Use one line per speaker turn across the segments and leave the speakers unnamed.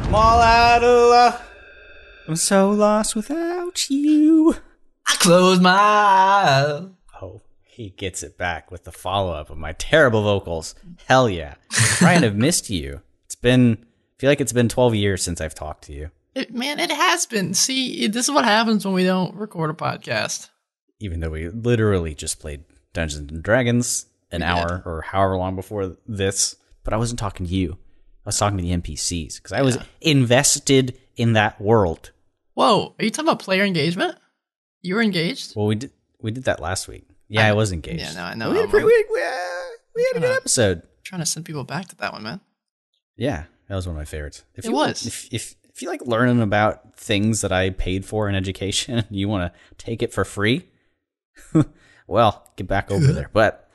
I'm all out of love. I'm so lost without you.
I close my eyes.
Oh, he gets it back with the follow-up of my terrible vocals. Hell yeah. Ryan, I've missed you. I feel like it's been 12 years since I've talked to you.
It has been. See, this is what happens when we don't record a podcast.
Even though we literally just played Dungeons and Dragons an hour or however long before this. But I wasn't talking to you. I was talking to the NPCs because I was invested in that world.
Whoa, are you talking about player engagement? You were engaged?
Well, we did that last week. Yeah, I was engaged.
Yeah, no, I know.
We had a good episode.
Trying to send people back to that one, man.
Yeah, that was one of my favorites.
It was.
If you like learning about things that I paid for in education, and you want to take it for free, well, get back over there. But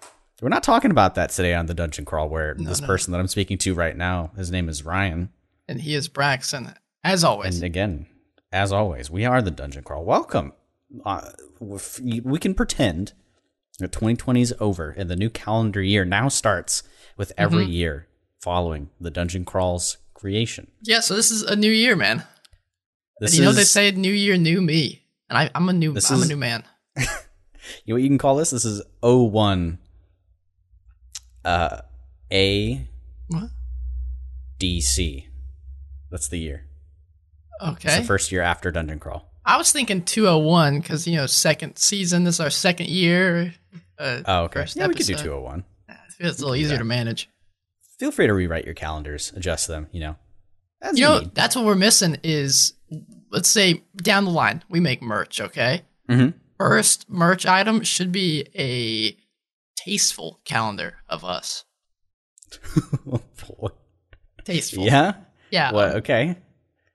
we're not talking about that today on the Dungeon Crawl, where this person that I'm speaking to right now, his name is Ryan.
And he is Braxton, as always.
And again, as always, we are the Dungeon Crawl. Welcome. We can pretend that 2020 is over and the new calendar year now starts with every year following the Dungeon Crawl's creation.
Yeah, so this is a new year, man. And you know they say new year, new me. And I'm a new man.
You know what you can call this? This is 01 A
what?
DC. That's the year.
Okay.
It's the first year after Dungeon Crawl.
I was thinking 201 because, second season. This is our second year.
Okay. Yeah, we could do 201.
It's a little easier to manage.
Feel free to rewrite your calendars, adjust them, As
that's what we're missing is, let's say, down the line, we make merch, okay?
Mm-hmm.
First merch item should be a tasteful calendar of us.
Oh, boy.
Tasteful.
Yeah?
Yeah.
What? Okay.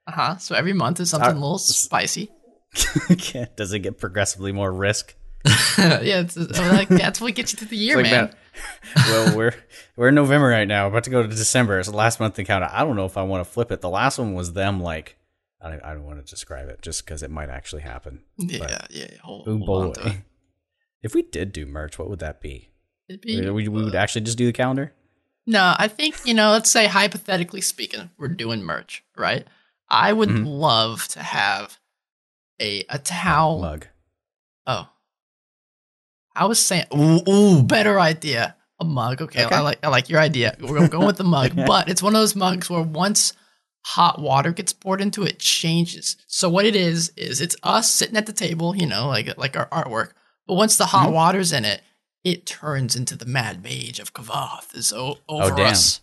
Uh-huh. So every month is something a little spicy.
Does it get progressively more risk?
Yeah, that's what gets you through the year, man.
Well, we're in November right now, about to go to December. It's the last month encounter. I don't know if I want to flip it. The last one was them like, I don't want to describe it just because it might actually happen.
Yeah.
Hold on to it. If we did do merch, what would that be?
It'd be
we would actually just do the calendar?
No, I think, let's say hypothetically speaking, we're doing merch, right? I would love to have a towel
mug.
Oh. I was saying, ooh, better idea. A mug. Okay. I like your idea. We're going with the mug, but it's one of those mugs where once hot water gets poured into it, changes. So what it is it's us sitting at the table, like our artwork. But once the hot water's in it, it turns into the Mad Mage of Kavoth is over us.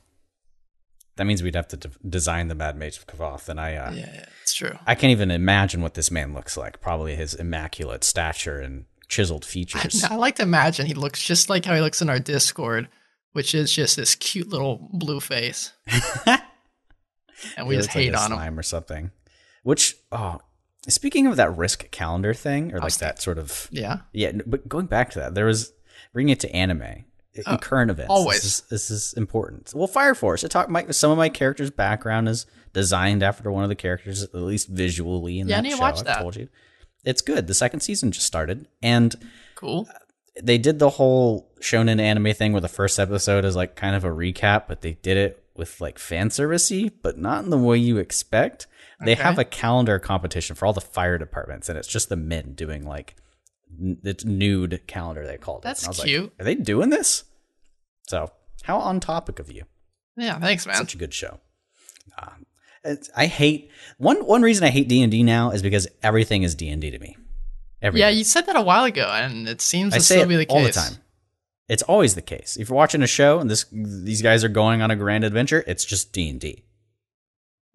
That means we'd have to design the Mad Mage of Kavoth, and
yeah, it's true.
I can't even imagine what this man looks like. Probably his immaculate stature and chiseled features.
I like to imagine he looks just like how he looks in our Discord, which is just this cute little blue face. And we just hate on him.
Slime or something. Which, speaking of that risk calendar thing, or that sort of...
Yeah.
Yeah, but going back to that, bringing it to anime, in current events.
Always.
This is important. Well, Fire Force, some of my character's background is designed after one of the characters, at least visually in that show. Yeah, I need to watch that. Told you. It's good. The second season just started, and
cool.
They did the whole shonen anime thing where the first episode is like kind of a recap, but they did it with like fan servicey, but not in the way you expect. They have a calendar competition for all the fire departments, and it's just the men doing like it's nude calendar, they called it.
That's cute.
Like, are they doing this? So, how on topic of you?
Yeah, thanks, man.
Such a good show. I hate one reason I hate D&D now is because everything is D&D to me. Everything.
Yeah, you said that a while ago, and it seems to
still
be the case
all the time. It's always the case. If you're watching a show and these guys are going on a grand adventure, it's just D&D.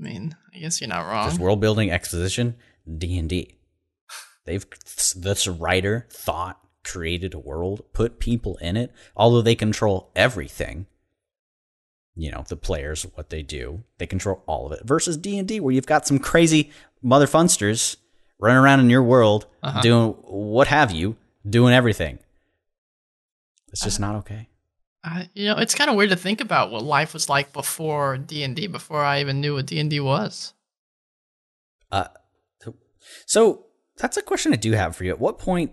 I mean, I guess you're not wrong.
Just world building, exposition, D&D. This writer thought, created a world, put people in it, although they control everything. The players, what they do, they control all of it. Versus D&D, where you've got some crazy mother funsters running around in your world, doing what have you, doing everything. It's just not okay.
It's kind of weird to think about what life was like before D&D, before I even knew what D&D was.
So that's a question I do have for you. At what point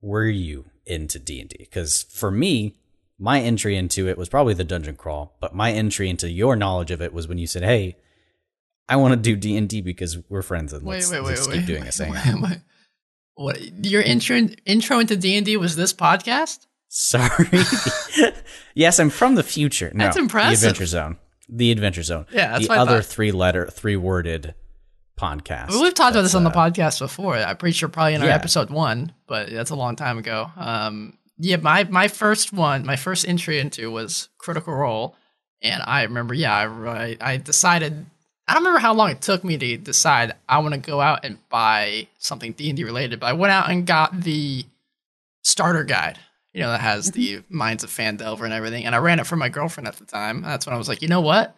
were you into D&D? Because for me, my entry into it was probably the dungeon crawl, but my entry into your knowledge of it was when you said, hey, I want to do D&D because we're friends and
Wait,
let's keep doing this thing.
What your intro into D&D was this podcast?
Sorry. Yes, I'm from the future. No,
that's impressive.
The Adventure Zone.
Yeah, that's
the other three-worded podcast.
Well, we've talked about this on the podcast before. I'm pretty sure probably in our episode 1, but that's a long time ago. My first entry into was Critical Role, and I remember, I decided. I don't remember how long it took me to decide I want to go out and buy something D&D related, but I went out and got the starter guide, that has the Minds of Phandelver and everything, and I ran it for my girlfriend at the time. That's when I was like, you know what?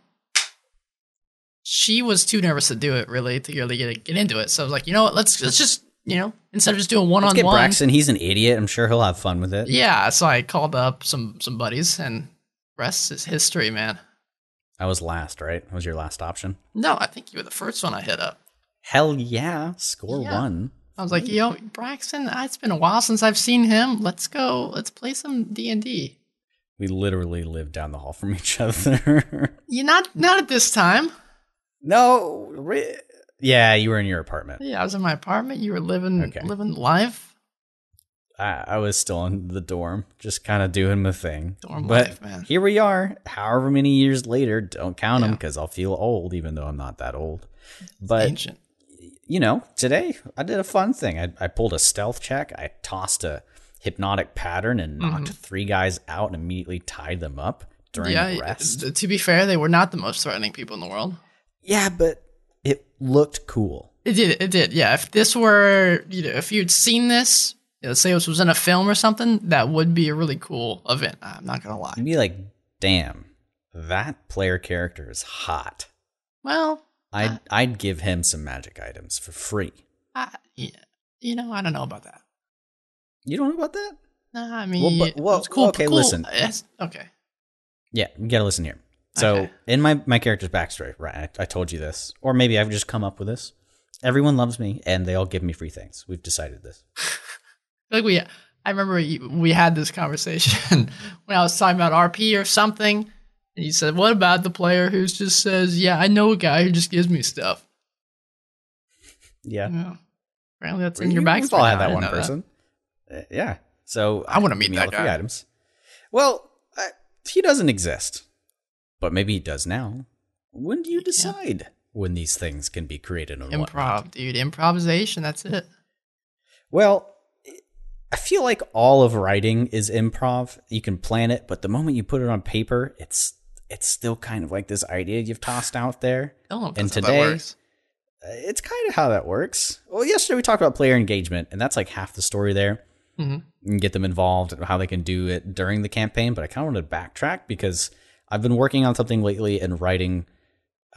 She was too nervous to do it, really, to really get into it. So I was like, you know what? Let's just, instead of just doing one-on-one.
Let's get Braxton. He's an idiot. I'm sure he'll have fun with it.
Yeah, so I called up some buddies, and rest is history, man.
I was last, right? Was your last option?
No, I think you were the first one I hit up.
Hell yeah. Score 1.
I was like, Braxton, it's been a while since I've seen him. Let's go. Let's play some D&D.
We literally live down the hall from each other.
You're not at this time.
No. Yeah, you were in your apartment.
Yeah, I was in my apartment. You were living life.
I was still in the dorm, just kind of doing the thing.
Dorm life, man.
Here we are, however many years later. Don't count them because I'll feel old, even though I'm not that old. But,
ancient.
Today I did a fun thing. I pulled a stealth check. I tossed a hypnotic pattern and knocked 3 guys out and immediately tied them up during rest.
To be fair, they were not the most threatening people in the world.
Yeah, but it looked cool.
It did. Yeah, if this were, if you'd seen this, let's say this was in a film or something, that would be a really cool event. I'm not going to lie.
You'd be like, damn, that player character is hot.
Well,
I'd give him some magic items for free.
I don't know about that.
You don't know about that?
No, I mean,
it's cool. Okay, cool. Listen.
Okay.
Yeah, you got to listen here. So, in my character's backstory, right, I told you this, or maybe I've just come up with this. Everyone loves me, and they all give me free things. We've decided this.
I remember we had this conversation when I was talking about RP or something, and you said, "What about the player who just says, yeah, I know a guy who just gives me stuff."
Yeah.
Apparently, that's in your backstory.
We've all had that one person. Yeah. So
I want to meet that guy.
Items. Well, he doesn't exist. But maybe he does now. When do you decide when these things can be created and
whatnot? Dude. Improvisation. That's it.
Well, I feel like all of writing is improv. You can plan it, but the moment you put it on paper, it's still kind of like this idea you've tossed out there.
I don't know if
and
that's
today,
how that works.
It's kind of how that works. Well, yesterday we talked about player engagement, and that's like half the story there.
Mm-hmm.
You can get them involved and how they can do it during the campaign, but I kind of wanted to backtrack because I've been working on something lately and writing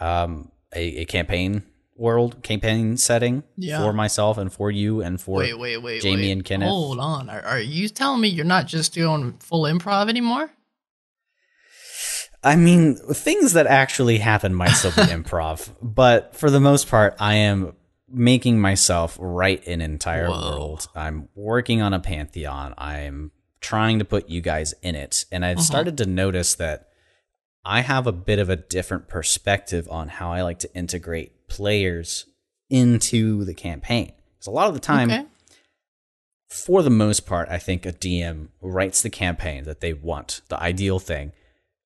a campaign setting for myself and for you and for Jamie and Kenneth.
Hold on. Are you telling me you're not just doing full improv anymore?
I mean, things that actually happen might still be improv, but for the most part, I am making myself write an entire world. I'm working on a pantheon. I'm trying to put you guys in it, and I've started to notice that I have a bit of a different perspective on how I like to integrate players into the campaign. Because a lot of the time, for the most part, I think a DM writes the campaign that they want, the ideal thing.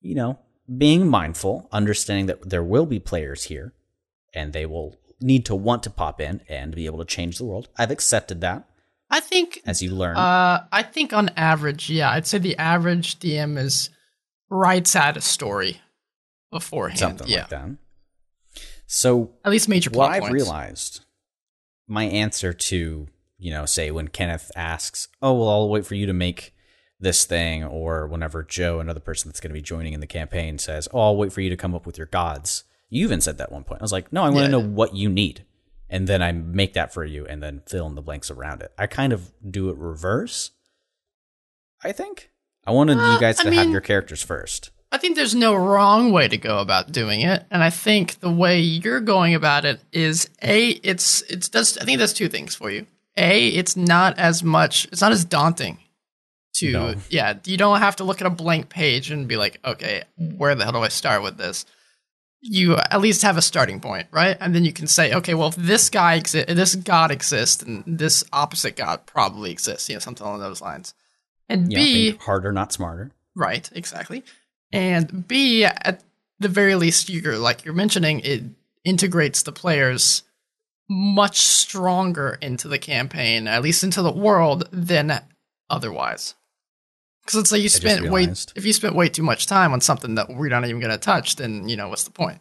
Being mindful, understanding that there will be players here, and they will need to want to pop in and be able to change the world. I've accepted that.
I think,
as you learn.
I think on average, I'd say the average DM writes out a story beforehand.
Something like that. So
at least major plot points.
What I've realized, my answer to, say when Kenneth asks, "Oh, well, I'll wait for you to make this thing," or whenever Joe, another person that's going to be joining in the campaign, says, "Oh, I'll wait for you to come up with your gods." You even said that at one point. I was like, "No, I want to know what you need." And then I make that for you and then fill in the blanks around it. I kind of do it reverse, I think. I wanted you guys to have your characters first.
I think there's no wrong way to go about doing it, and I think the way you're going about it is I think that's 2 things for you. It's not as daunting to you don't have to look at a blank page and be like, okay, where the hell do I start with this? you at least have a starting point, right? And then you can say, okay, well, if this this god exists, and this opposite god probably exists, something along those lines. And B,
think harder, not smarter.
Right, exactly. And B, at the very least, you're mentioning, it integrates the players much stronger into the campaign, at least into the world, than otherwise. Because it's like if you spent way too much time on something that we're not even going to touch, then what's the point?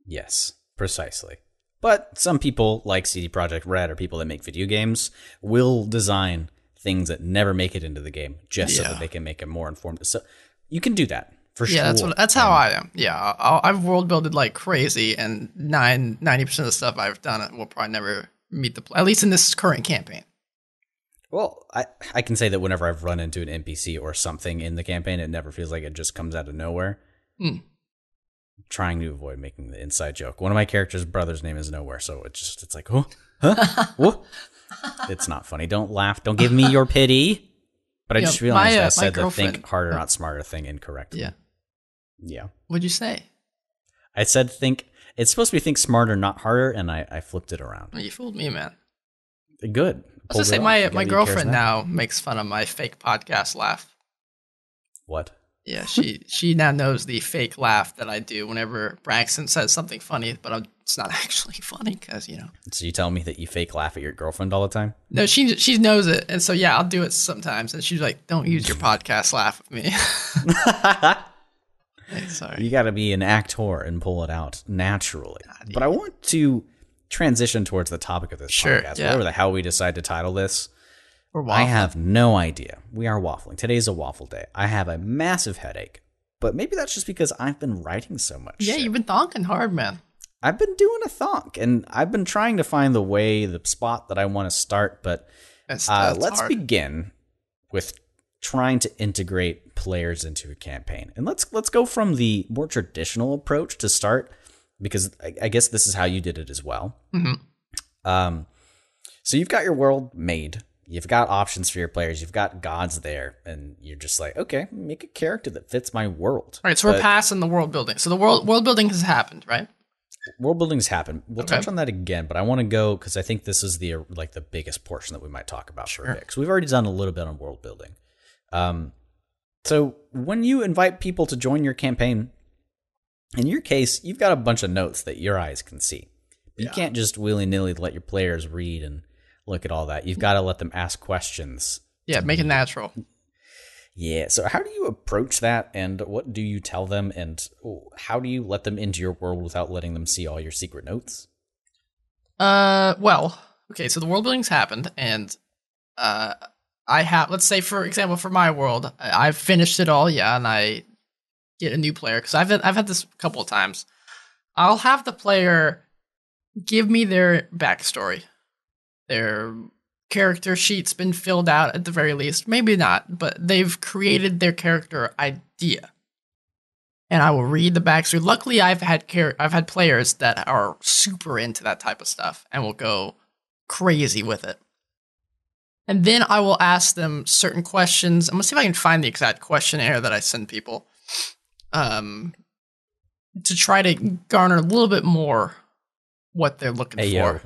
Yes, precisely. But some people, like CD Projekt Red or people that make video games, will design things that never make it into the game just so that they can make it more informed. So you can do that for sure.
Yeah, that's how I am. Yeah, I've world builded like crazy, and 90% of the stuff I've done will probably never meet at least in this current campaign.
Well, I can say that whenever I've run into an NPC or something in the campaign, it never feels like it just comes out of nowhere. Trying to avoid making the inside joke. One of my character's brother's name is Nowhere, so it's like, oh, huh? What? It's not funny. Don't laugh. Don't give me your pity. But I just realized I said the think harder, not smarter thing incorrectly. Yeah.
What'd you say?
I said think. It's supposed to be think smarter, not harder, and I flipped it around.
Well, you fooled me, man.
Good.
I was gonna say my girlfriend now makes fun of my fake podcast laugh.
What?
Yeah, she now knows the fake laugh that I do whenever Braxton says something funny, but it's not actually funny because
So you tell me that you fake laugh at your girlfriend all the time?
No, she knows it, and so yeah, I'll do it sometimes, and she's like, "Don't use your podcast laugh with me." Hey, sorry.
You got to be an actor and pull it out naturally. But I want to transition towards the topic of this podcast.
Yeah.
Whatever the hell we decide to title this.
We're waffling.
I have no idea. We are waffling. Today's a waffle day. I have a massive headache, but maybe that's just because I've been writing so much.
Yeah, you've been thonking hard, man.
I've been doing a thonk, and I've been trying to find the spot that I want to start, but let's
hard.
begin with trying to integrate players into a campaign. And let's go from the more traditional approach to start, because I guess this is how you did it as well.
Mm-hmm.
So you've got your world made. You've got options for your players. You've got gods there, and you're just like, okay, make a character that fits my world.
All right, so we're passing the world building. So the world building has happened, right?
World building's happened. We'll touch on that again, but I want to go because I think this is the biggest portion that we might talk about for a bit. Because we've already done a little bit on world building. So when you invite people to join your campaign, in your case, you've got a bunch of notes that your eyes can see. You can't just willy-nilly let your players read and look at all that. You've got to let them ask questions.
Yeah, make it natural.
Yeah, so how do you approach that, and what do you tell them, and how do you let them into your world without letting them see all your secret notes?
Well, okay, so the world building's happened, and I have, let's say, for example, for my world, I've finished it all, and I get a new player, because I've had this a couple of times. I'll have the player give me their backstory. Their character sheet's been filled out at the very least. Maybe not, but they've created their character idea. And I will read the backstory. Luckily, I've had players that are super into that type of stuff and will go crazy with it. And then I will ask them certain questions. I'm going to see if I can find the exact questionnaire that I send people to try to garner a little bit more what they're looking for.
Yo,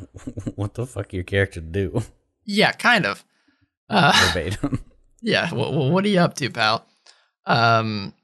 what the fuck your character do?
Yeah, kind of.
Verbatim.
Yeah, what are you up to, pal? And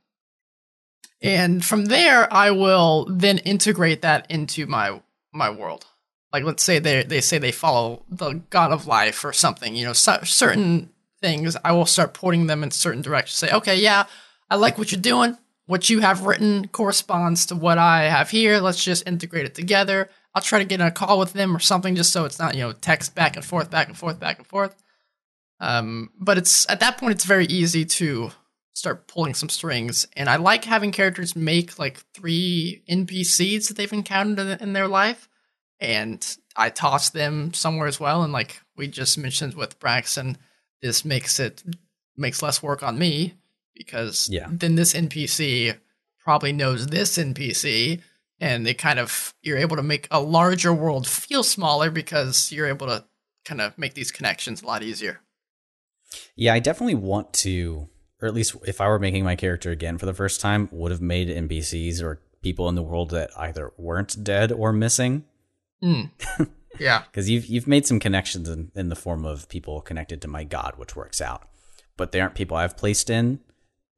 from there, I will then integrate that into my world. Like, let's say they say they follow the god of life or something. Certain things, I will start pointing them in certain directions. Say, okay, yeah, I like what you're doing. What you have written corresponds to what I have here. Let's just integrate it together. I'll try to get in a call with them or something just so it's not, text back and forth. But it's at that point, it's very easy to start pulling some strings. And I like having characters make like 3 NPCs that they've encountered in their life. And I toss them somewhere as well. And like we just mentioned with Braxton, this makes less work on me because then this NPC probably knows this NPC. And you're able to make a larger world feel smaller because you're able to kind of make these connections a lot easier.
Yeah, I definitely want to, or at least if I were making my character again for the first time, would have made NPCs or people in the world that either weren't dead or missing.
Yeah.
Because you've made some connections in the form of people connected to my god, which works out. But they aren't people I've placed in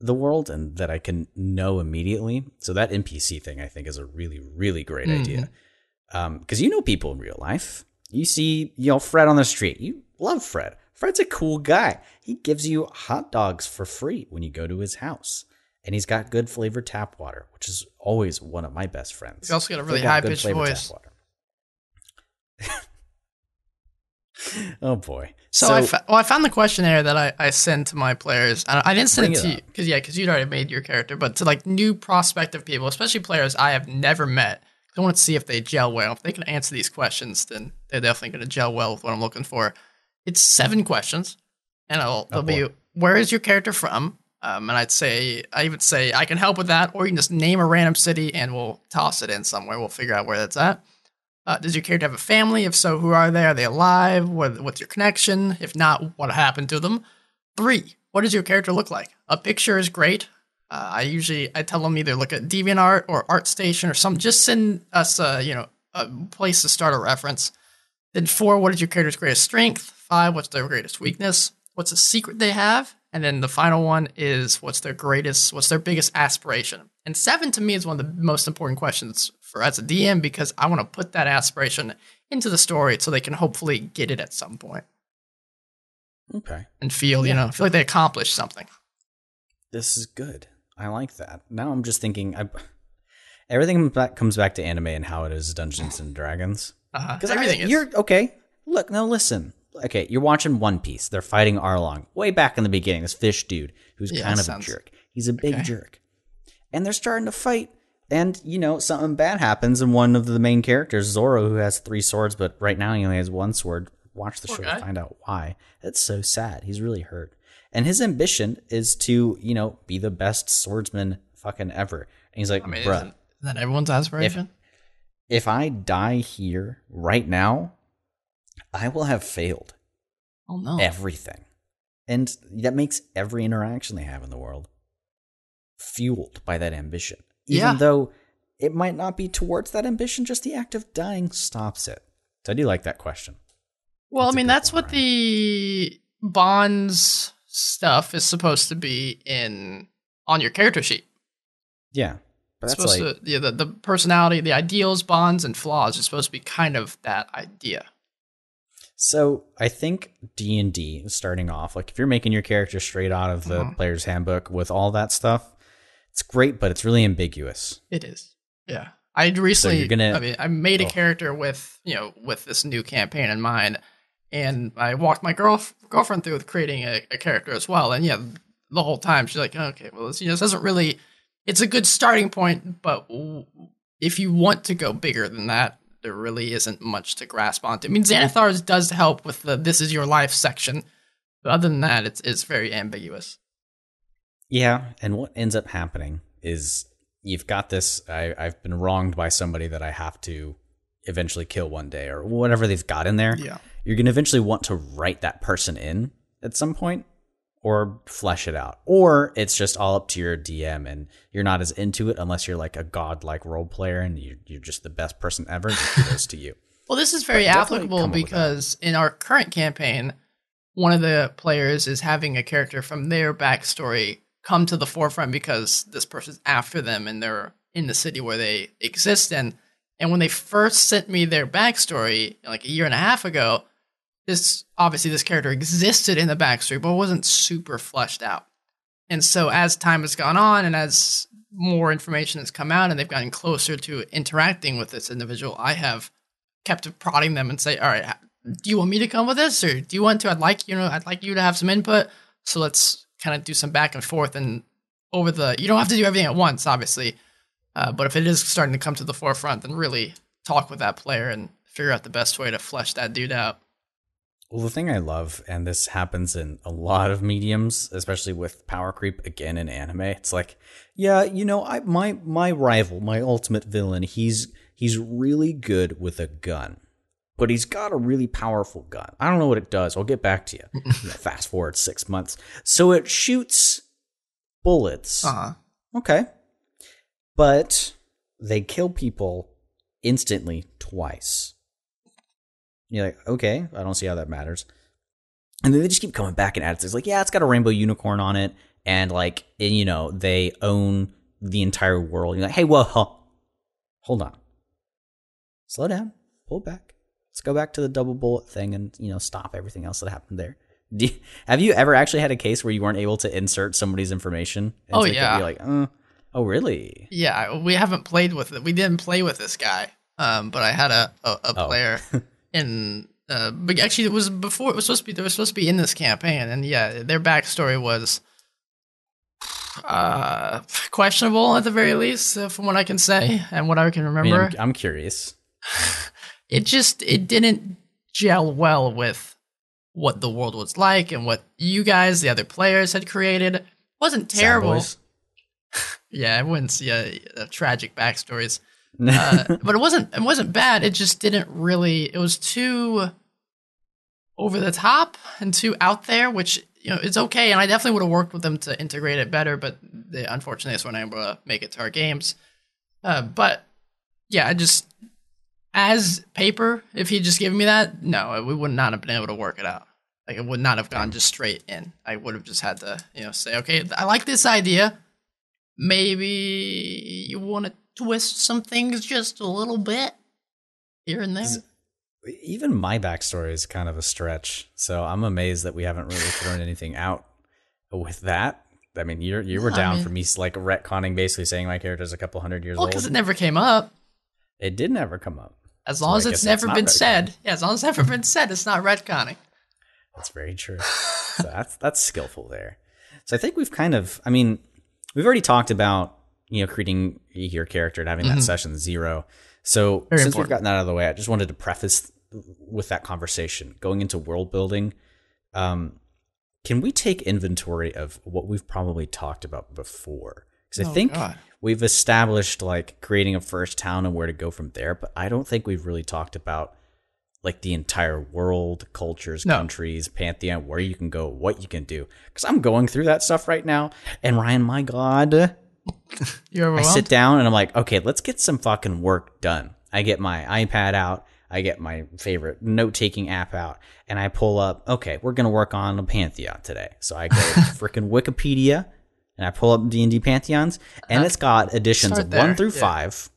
the world and that I can know immediately. So that NPC thing, I think, is a really, really great idea. Because you know people in real life. You see, Fred on the street. You love Fred. Fred's a cool guy. He gives you hot dogs for free when you go to his house. And he's got good flavored tap water, which is always one of my best friends.
He's also got a really high-pitched voice.
Oh, boy.
So I found the questionnaire that I send to my players. I didn't send it to you because you'd already made your character, but to like new prospective people, especially players I have never met. I want to see if they gel well. If they can answer these questions, then they're definitely going to gel well with what I'm looking for. It's 7 questions, and they'll be, where is your character from? And I even say I can help with that, or you can just name a random city and we'll toss it in somewhere. We'll figure out where that's at. Does your character have a family? If so, who are they? Are they alive? What's your connection? If not, what happened to them? 3, what does your character look like? A picture is great. I tell them either look at DeviantArt or ArtStation or something. Just send us a place to start a reference. Then 4, what is your character's greatest strength? 5, what's their greatest weakness? What's a secret they have? And then the final one is what's their biggest aspiration? And 7 to me is one of the most important questions for as a DM, because I want to put that aspiration into the story so they can hopefully get it at some point.
Okay.
And feel like they accomplished something.
This is good. I like that. Now I'm just thinking, everything comes back to anime and how it is Dungeons and Dragons.
Because everything is.
You're okay. Look, now listen. Okay, you're watching One Piece. They're fighting Arlong way back in the beginning. This fish dude who's kind of a jerk. He's a big jerk, and they're starting to fight. And something bad happens, and one of the main characters, Zoro, who has 3 swords, but right now he only has 1 sword. Watch the show to find out why. It's so sad. He's really hurt. And his ambition is to, be the best swordsman fucking ever. And he's like, bruh.
Isn't that everyone's aspiration?
If I die here right now, I will have failed.
Oh, no.
Everything. And that makes every interaction they have in the world fueled by that ambition. Even though it might not be towards that ambition, just the act of dying stops it. So I do like that question.
Well, that's what the bonds stuff is supposed to be on your character sheet.
Yeah. But
that's supposed to, the personality, the ideals, bonds, and flaws is supposed to be kind of that idea.
So I think D&D, starting off, like if you're making your character straight out of the player's handbook with all that stuff, it's great, but it's really ambiguous.
It is. Yeah. I recently, I made a character with this new campaign in mind, and I walked my girlfriend through with creating a character as well. And the whole time she's like, okay, well, this doesn't really, it's a good starting point, but if you want to go bigger than that, there really isn't much to grasp onto. Xanathar's does help with the "This is your life" section, but other than that, it's very ambiguous.
Yeah, and what ends up happening is you've got this. I've been wronged by somebody that I have to eventually kill one day, or whatever they've got in there.
Yeah,
you're gonna eventually want to write that person in at some point, or flesh it out, or it's just all up to your DM, and you're not as into it unless you're like a godlike role player and you're just the best person ever. Kudos to you.
Well, this is very applicable because in our current campaign, one of the players is having a character from their backstory come to the forefront because this person's after them and they're in the city where they exist in. And when they first sent me their backstory, like a year and a half ago, this character existed in the backstory, but it wasn't super fleshed out. And so as time has gone on and as more information has come out and they've gotten closer to interacting with this individual, I have kept prodding them and say, all right, do you want me to come with this? Or do you want to? I'd like you to have some input. So let's kind of do some back and forth, and you don't have to do everything at once, obviously. But if it is starting to come to the forefront, then really talk with that player and figure out the best way to flesh that dude out.
Well, the thing I love, and this happens in a lot of mediums, especially with power creep, again in anime, it's like, my rival, my ultimate villain, he's really good with a gun, but he's got a really powerful gun. I don't know what it does. I'll get back to you. Fast forward 6 months. So it shoots bullets.
Uh-huh.
Okay. But they kill people instantly twice. You're like, okay, I don't see how that matters. And then they just keep coming back and add things like, yeah, it's got a rainbow unicorn on it, and like, and, you know, they own the entire world. You're like, hey, whoa, hold on, slow down, pull back. Let's go back to the double bullet thing and, you know, stop everything else that happened there. Have you ever actually had a case where you weren't able to insert somebody's information?
Oh, yeah.
You're like, oh, really?
Yeah, we haven't played with it. We didn't play with this guy, but I had a player in. But actually, it was before. It was supposed to be. They were supposed to be in this campaign, and yeah, their backstory was questionable at the very least, from what I can say and what I can remember.
I mean, I'm curious.
It didn't gel well with what the world was like and what you guys, the other players, had created. It wasn't terrible. Yeah, everyone's tragic backstories. But it wasn't bad. It just didn't really. It was too over the top and too out there, which, you know, it's okay. And I definitely would have worked with them to integrate it better, but they unfortunately just weren't able to make it to our games. But yeah, I just, as paper, if he just given me that, no, we would not have been able to work it out. Like, it would not have gone just straight in. I would have just had to, you know, say, okay, I like this idea. Maybe you want to twist some things just a little bit here and there.
Even my backstory is kind of a stretch, so I'm amazed that we haven't really thrown anything out with that. I mean, you were down for me like retconning, basically saying my character's a couple hundred years old.
Well, because it never came up.
It did never come up.
As long as it's never been said. Yeah, as long as it's never been said, it's not retconning.
That's very true. So that's skillful there. So I think we've kind of, I mean, we've already talked about, you know, creating your character and having that session 0. So since we've gotten that out of the way, I just wanted to preface with that conversation going into world building. Can we take inventory of what we've probably talked about before? Because I think we've established like creating a first town and where to go from there, but I don't think we've really talked about like the entire world, cultures, countries, pantheon, where you can go, what you can do. Because I'm going through that stuff right now, and Ryan, my God, I sit down and I'm like, okay, let's get some fucking work done. I get my iPad out, I get my favorite note-taking app out, and I pull up, okay, we're going to work on a pantheon today. So I go to freaking Wikipedia, and I pull up D&D pantheons, and it's got editions 1 through 5.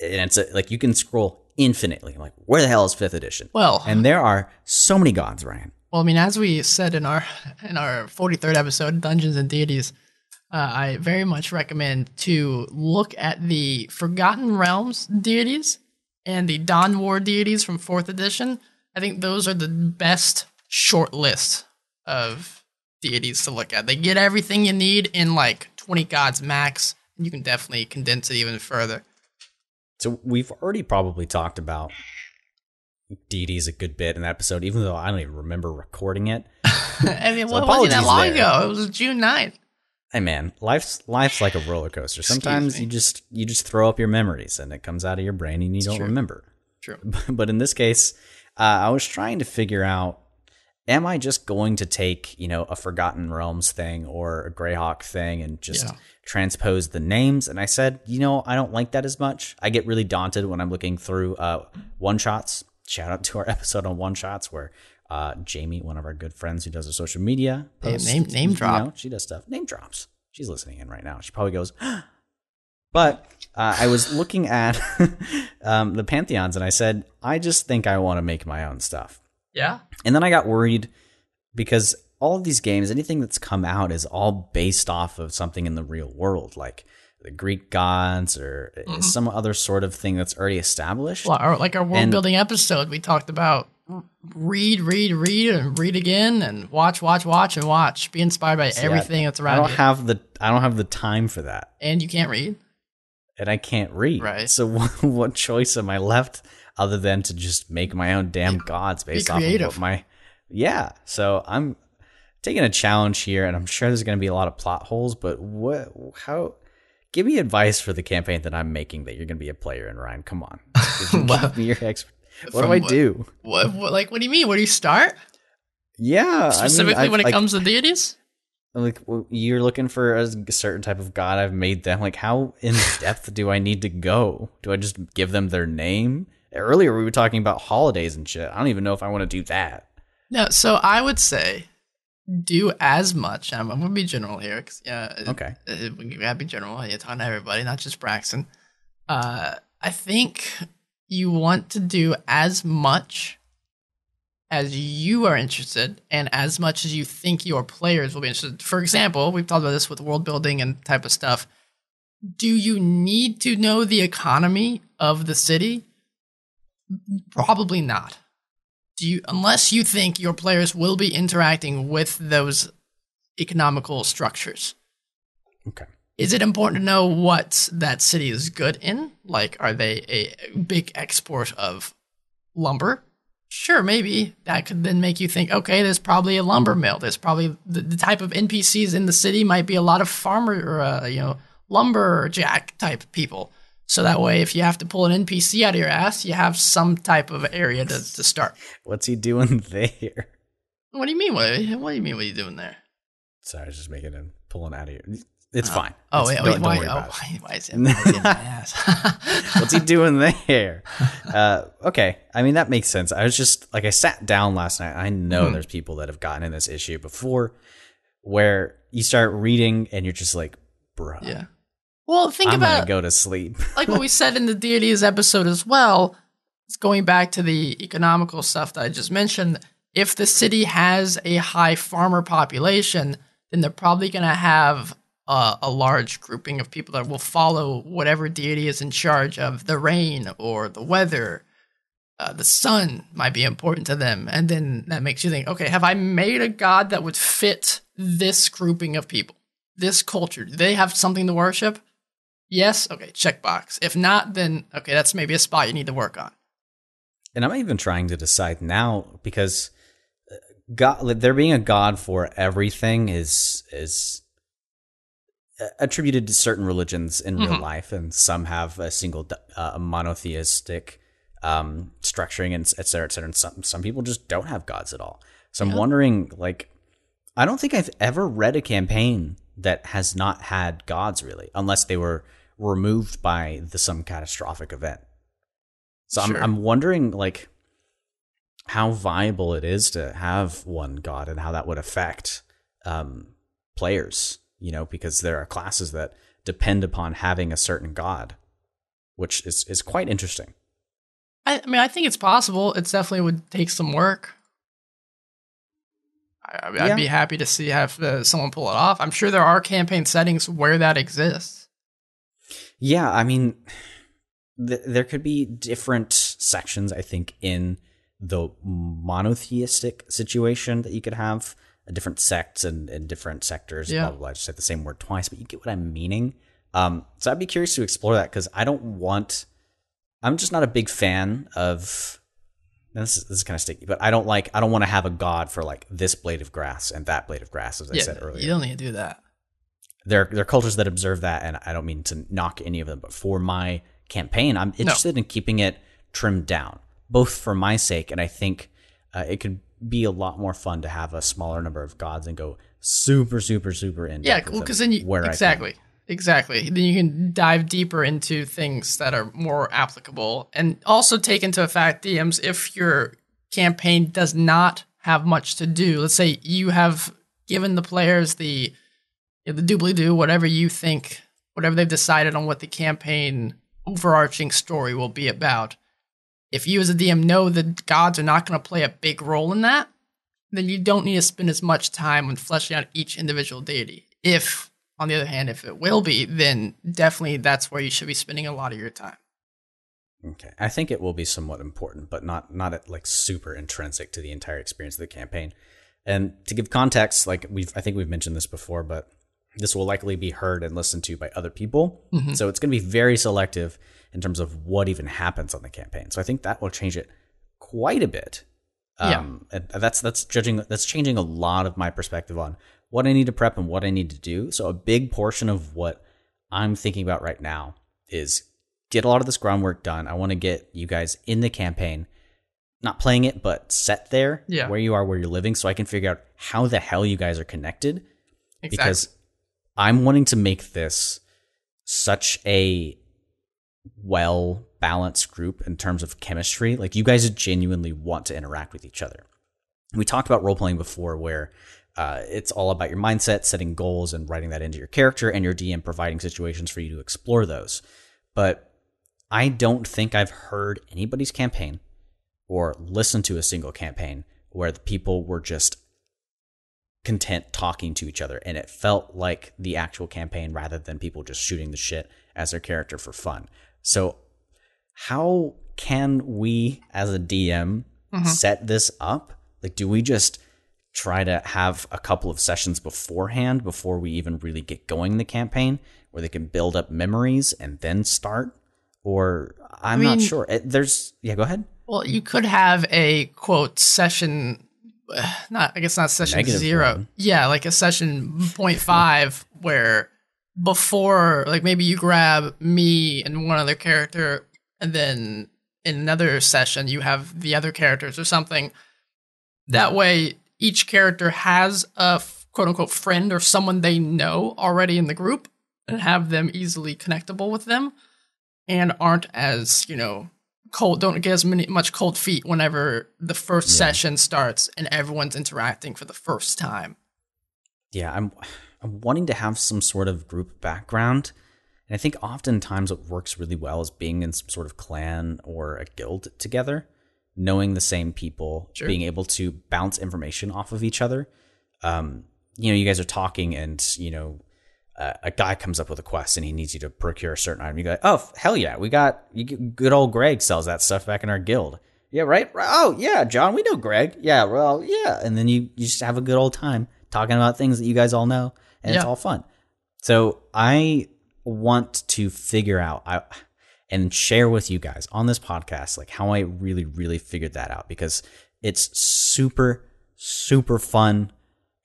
And it's like you can scroll infinitely. I'm like, where the hell is 5th edition?
Well,
and there are so many gods, Ryan.
Well, I mean, as we said in our 43rd episode, Dungeons and Deities, I very much recommend to look at the Forgotten Realms deities and the Dawn War deities from 4th edition. I think those are the best short list of deities to look at. They get everything you need in like 20 gods max, and you can definitely condense it even further.
So we've already probably talked about deities a good bit in that episode, even though I don't even remember recording it.
I mean, what wasn't that long ago? It was June 9th.
Hey man, life's like a roller coaster. Sometimes you just throw up your memories and it comes out of your brain and you don't remember.
True.
But in this case, I was trying to figure out, am I just going to take, you know, a Forgotten Realms thing or a Greyhawk thing and just transpose the names? And I said, you know, I don't like that as much. I get really daunted when I'm looking through one-shots. Shout out to our episode on one-shots where Jamie, one of our good friends who does our social media posts,
name drop.
You know, she does stuff. Name drops. She's listening in right now. She probably goes, but I was looking at the pantheons and I said, I just think I want to make my own stuff.
Yeah.
And then I got worried because all of these games, anything that's come out is all based off of something in the real world, like the Greek gods or some other sort of thing that's already established.
Well, like our world building episode, we talked about read, and read again, and watch, and watch. Be inspired by everything that's around you.
I don't have the time for that.
And you can't read.
And I can't read.
Right.
So what choice am I left other than to just make my own damn gods based off of what my... Yeah. So I'm taking a challenge here, and I'm sure there's going to be a lot of plot holes, but give me advice for the campaign that I'm making that you're going to be a player in, Ryan. Come on. Give me your expert. What do I do?
What do you mean? Where do you start?
Yeah.
Specifically when it comes to deities?
like you're looking for a certain type of god. I've made them. Like, how in depth do I need to go? Do I just give them their name? Earlier we were talking about holidays and shit. I don't even know if I want to do that.
No, so I would say do as much. I'm going to be general here.
Okay.
We got to be general. You're talking to everybody, not just Braxton. I think you want to do as much as you are interested and as much as you think your players will be interested. For example, we've talked about this with world building and type of stuff. Do you need to know the economy of the city? Probably not. Unless you think your players will be interacting with those economical structures.
Okay.
Is it important to know what that city is good in? Like, are they a big export of lumber? Sure, maybe. That could then make you think, okay, there's probably a lumber mill. There's probably the type of NPCs in the city might be a lot of farmer or, lumberjack type people. So that way, if you have to pull an NPC out of your ass, you have some type of area to start.
What's he doing there?
What do you mean? What do you mean? What are you doing there?
Sorry, I was just making him pulling out of here. It's fine.
Oh,
don't worry about it.
Why is it in my ass?
What's he doing there? Okay. I mean, that makes sense. I was just, like, I sat down last night. I know there's people that have gotten in this issue before where you start reading and you're just like, bruh.
Yeah. Well,
I'm going to go to sleep.
Like what we said in the deities episode as well, it's going back to the economical stuff that I just mentioned. If the city has a high farmer population, then they're probably going to have a large grouping of people that will follow whatever deity is in charge of the rain or the weather. The sun might be important to them. And then that makes you think, okay, have I made a god that would fit this grouping of people, this culture? Do they have something to worship? Yes? Okay, checkbox. If not, then, okay, that's maybe a spot you need to work on.
And I'm even trying to decide now because God, there being a god for everything is attributed to certain religions in real life, and some have a single monotheistic structuring, and et cetera, et cetera. And some people just don't have gods at all. So I'm wondering, like, I don't think I've ever read a campaign that has not had gods, really, unless they were removed by some catastrophic event. So
Sure.
I'm wondering, like, how viable it is to have one god and how that would affect players, because there are classes that depend upon having a certain god, which is quite interesting.
I mean, I think it's possible. It definitely would take some work. I'd be happy to see have someone pull it off. I'm sure there are campaign settings where that exists.
Yeah, I mean, there could be different sections, I think, in the monotheistic situation that you could have, different sects and different sectors, blah, blah, blah. I just said the same word twice, but you get what I'm meaning. So I'd be curious to explore that because I'm just not a big fan of, this is kind of sticky, but I don't want to have a god for like this blade of grass and that blade of grass, as I said earlier.
You don't need to do that.
There are cultures that observe that, and I don't mean to knock any of them, but for my campaign, I'm interested in keeping it trimmed down, both for my sake, and I think it could be a lot more fun to have a smaller number of gods and go super, super, super in.
Yeah, cool, because then exactly. Then you can dive deeper into things that are more applicable, and also take into effect, DMs, if your campaign does not have much to do. Let's say you have given the players the doobly-doo, whatever you think, whatever they've decided on what the campaign overarching story will be about. If you as a DM know that gods are not going to play a big role in that, then you don't need to spend as much time on fleshing out each individual deity. If, on the other hand, if it will be, then definitely that's where you should be spending a lot of your time.
Okay. I think it will be somewhat important, but not like super intrinsic to the entire experience of the campaign. And to give context, like I think we've mentioned this before, but this will likely be heard and listened to by other people. Mm-hmm. So it's going to be very selective in terms of what even happens on the campaign. So I think that will change it quite a bit. And that's changing a lot of my perspective on what I need to prep and what I need to do. So a big portion of what I'm thinking about right now is get a lot of this groundwork done. I want to get you guys in the campaign, not playing it, but set there where you are, where you're living, so I can figure out how the hell you guys are connected.
Exactly.
Because I'm wanting to make this such a well-balanced group in terms of chemistry. Like, you guys genuinely want to interact with each other. We talked about role-playing before, where it's all about your mindset, setting goals, and writing that into your character, and your DM providing situations for you to explore those. But I don't think I've heard anybody's campaign or listened to a single campaign where the people were just content talking to each other, and it felt like the actual campaign rather than people just shooting the shit as their character for fun. So how can we as a DM set this up? Like, do we just try to have a couple of sessions beforehand before we even really get going in the campaign, where they can build up memories and then start? Or I'm not sure. Go ahead.
Well, you could have a quote session, not session
Negative
0.
one.
Yeah, like a session 0.5 where before, like maybe you grab me and one other character, and then in another session you have the other characters or something. That way, each character has a quote unquote friend or someone they know already in the group, and have them easily connectable with them, and aren't as, cold, don't get as much cold feet whenever the first session starts and everyone's interacting for the first time.
Yeah, I'm wanting to have some sort of group background. And I think oftentimes what works really well is being in some sort of clan or a guild together, knowing the same people, being able to bounce information off of each other. You guys are talking, and, a guy comes up with a quest and he needs you to procure a certain item. You go, oh, hell yeah, good old Greg sells that stuff back in our guild. Yeah, right? Oh, yeah, John, we know Greg. Yeah, well, yeah. And then you just have a good old time talking about things that you guys all know, and it's all fun. So I want to figure out and share with you guys on this podcast, like, how I really, really figured that out, because it's super, super fun,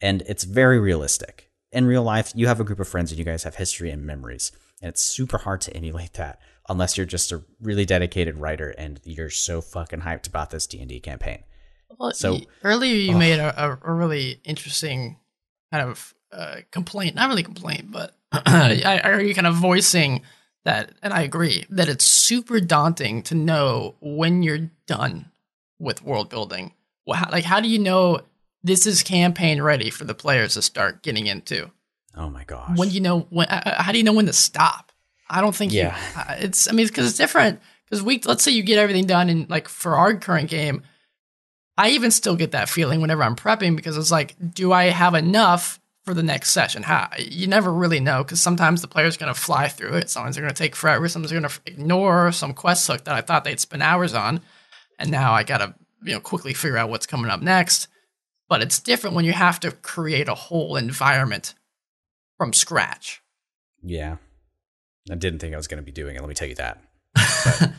and it's very realistic. In real life, you have a group of friends and you guys have history and memories, and it's super hard to emulate that unless you're just a really dedicated writer and you're so fucking hyped about this D&D campaign.
Well, so earlier you made a really interesting kind of complaint, not really complaint, but I heard you kind of voicing that, and I agree, that it's super daunting to know when you're done with world building. How do you know this is campaign ready for the players to start getting into?
Oh my gosh.
How do you know when to stop? I don't think because it's different. Because let's say you get everything done, and like for our current game, I even still get that feeling whenever I'm prepping, because it's like, do I have enough for the next session? You never really know, because sometimes the player's going to fly through it. Sometimes they're going to take forever. Sometimes they're going to ignore some quest hook that I thought they'd spend hours on, and now I got to quickly figure out what's coming up next. But it's different when you have to create a whole environment from scratch.
Yeah. I didn't think I was going to be doing it, let me tell you that. But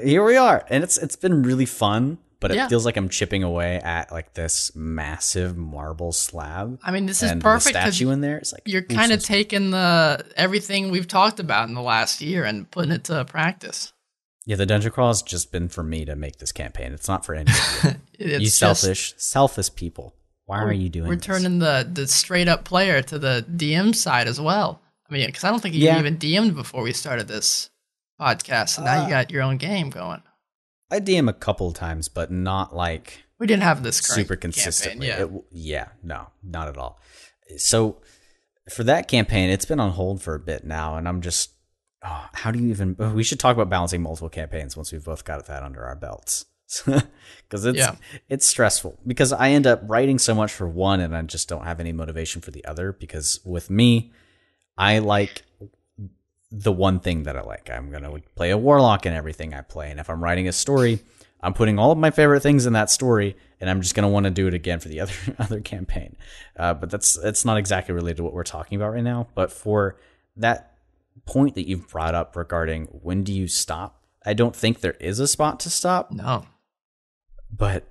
here we are. And it's been really fun, but it feels like I'm chipping away at like this massive marble slab.
I mean, this is perfect,
the statue in there. It's like,
you're kind of taking everything we've talked about in the last year and putting it to practice.
Yeah, the dungeon crawl has just been for me to make this campaign. It's not for any of you. You selfish people. Why are you doing this?
We're turning the straight up player to the DM side as well. I mean, because I don't think you even DM'd before we started this podcast, and now you got your own game going.
I DM a couple of times, but not like
we didn't have this
super consistently.
Yeah.
No, not at all. So for that campaign, it's been on hold for a bit now, and I'm just, how do you even? We should talk about balancing multiple campaigns once we've both got that under our belts, because it's stressful. Because I end up writing so much for one, and I just don't have any motivation for the other. Because with me, I like the one thing that I like. I'm going to play a warlock in everything I play. And if I'm writing a story, I'm putting all of my favorite things in that story, and I'm just going to want to do it again for the other campaign. But it's not exactly related to what we're talking about right now. But for that point that you've brought up regarding when do you stop, I don't think there is a spot to stop.
No.
But